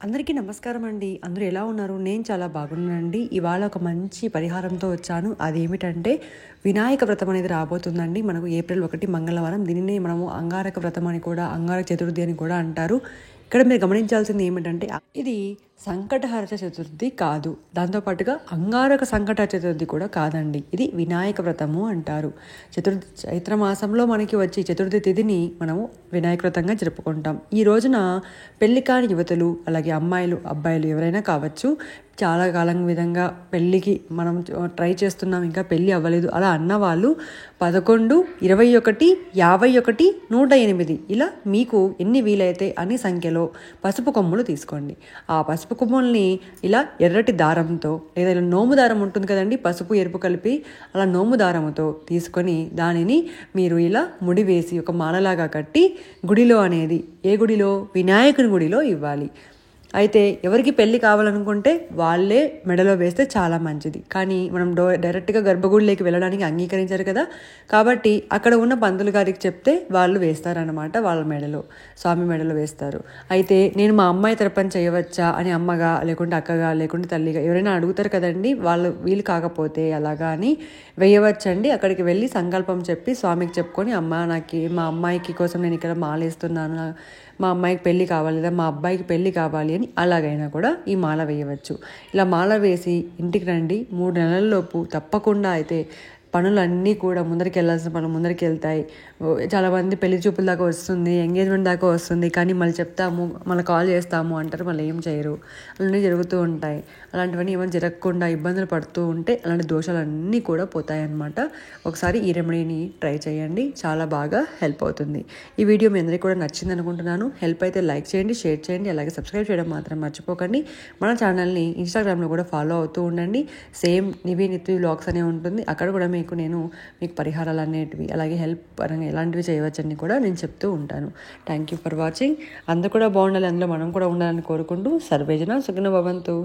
అందరికీ నమస్కారం అండి. అందరూ ఎలా ఉన్నారు? నేను చాలా బాగున్నానండి. ఇవాళ ఒక మంచి పరిహారంతో వచ్చాను. అదేమిటంటే వినాయక వ్రతం అనేది రాబోతుందండి. మనకు ఏప్రిల్ 1 మంగళవారం. దీనినే మనము అంగారక వ్రతం అని కూడా, అంగారక చతుర్థి అని కూడా అంటారు. ఇక్కడ మీరు గమనించాల్సింది ఏమిటంటే ఇది సంకటహర చతుర్థి కాదు. దాంతోపాటుగా అంగారక సంకట చతుర్థి కూడా కాదండి. ఇది వినాయక వ్రతము అంటారు. చైత్ర మాసంలో మనకి వచ్చి చతుర్థి తిథిని మనము వినాయక వ్రతంగా జరుపుకుంటాం. ఈ రోజున పెళ్లి కాని యువతులు, అలాగే అమ్మాయిలు, అబ్బాయిలు ఎవరైనా కావచ్చు, చాలా కాలం విధంగా పెళ్ళికి మనం ట్రై చేస్తున్నాం, ఇంకా పెళ్ళి అవ్వలేదు అలా అన్నవాళ్ళు 11, 21, 51, 108 ఇలా మీకు ఎన్ని వీలైతే అన్ని సంఖ్యలో పసుపు కొమ్ములు తీసుకోండి. ఆ పసుపు కొమ్ముల్ని ఇలా ఎర్రటి దారంతో, లేదా ఇలా నోము దారం ఉంటుంది కదండి, పసుపు ఎరుపు కలిపి అలా నోము దారముతో తీసుకొని దానిని మీరు ఇలా ముడి వేసి ఒక మాలలాగా కట్టి గుడిలో అనేది, ఏ గుడిలో? వినాయకుని గుడిలో ఇవ్వాలి. అయితే ఎవరికి పెళ్ళి కావాలనుకుంటే వాళ్ళే మెడలో వేస్తే చాలా మంచిది. కానీ మనం డైరెక్ట్గా గర్భగుడిలోకి వెళ్ళడానికి అంగీకరించారు కదా, కాబట్టి అక్కడ ఉన్న పంతులు గారికి చెప్తే వాళ్ళు వేస్తారనమాట. వాళ్ళ మెడలో, స్వామి మెడలో వేస్తారు. అయితే నేను మా అమ్మాయి తరపున చేయవచ్చా అని అమ్మగా, లేకుంటే అక్కగా, లేకుంటే తల్లిగా ఎవరైనా అడుగుతారు కదండి, వాళ్ళు వీలు కాకపోతే అలాగా అని వేయవచ్చండి. అక్కడికి వెళ్ళి సంకల్పం చెప్పి స్వామికి చెప్పుకొని, మా అమ్మాయికి కోసం నేను ఇక్కడ మాలేస్తున్నాను, మా అమ్మాయికి పెళ్ళి కావాలి, లేదా మా అబ్బాయికి పెళ్ళి కావాలి అని అలాగైనా కూడా ఈ మాల వేయవచ్చు. ఇలా మాల వేసి ఇంటికి రండి. 3 నెలల్లోపు తప్పకుండా అయితే పనులన్నీ కూడా ముందరికి వెళ్ళాల్సిన పనులు ముందరికి వెళ్తాయి. చాలామంది పెళ్లి చూపుల దాకా వస్తుంది, ఎంగేజ్మెంట్ దాకా వస్తుంది, కానీ మళ్ళీ చెప్తాము, మళ్ళీ కాల్ చేస్తాము అంటారు, మళ్ళీ ఏం చేయరు. అలాంటివి జరుగుతూ ఉంటాయి. అలాంటివన్నీ ఏమైనా జరగకుండా ఇబ్బందులు పడుతూ ఉంటే అలాంటి దోషాలన్నీ కూడా పోతాయి అన్నమాట. ఒకసారి ఈ రెమెడీని ట్రై చేయండి, చాలా బాగా హెల్ప్ అవుతుంది. ఈ వీడియో మీ అందరికీ కూడా నచ్చింది అనుకుంటున్నాను. హెల్ప్ అయితే లైక్ చేయండి, షేర్ చేయండి, అలాగే సబ్స్క్రైబ్ చేయడం మాత్రం మర్చిపోకండి. మన ఛానల్ని ఇన్స్టాగ్రామ్లో కూడా ఫాలో అవుతూ ఉండండి. సేమ్ నివి నిత్య వ్లాగ్స్ అనే ఉంటుంది. అక్కడ కూడా మీకు పరిహారాలు అనేటివి, అలాగే హెల్ప్ పరంగా ఎలాంటివి చేయవచ్చని కూడా నేను చెప్తూ ఉంటాను. Thank you for watching. అందరూ కూడా బాగుండాలి, అందులో మనం కూడా ఉండాలని కోరుకుంటూ సర్వేజన సుఖినో భవంతు.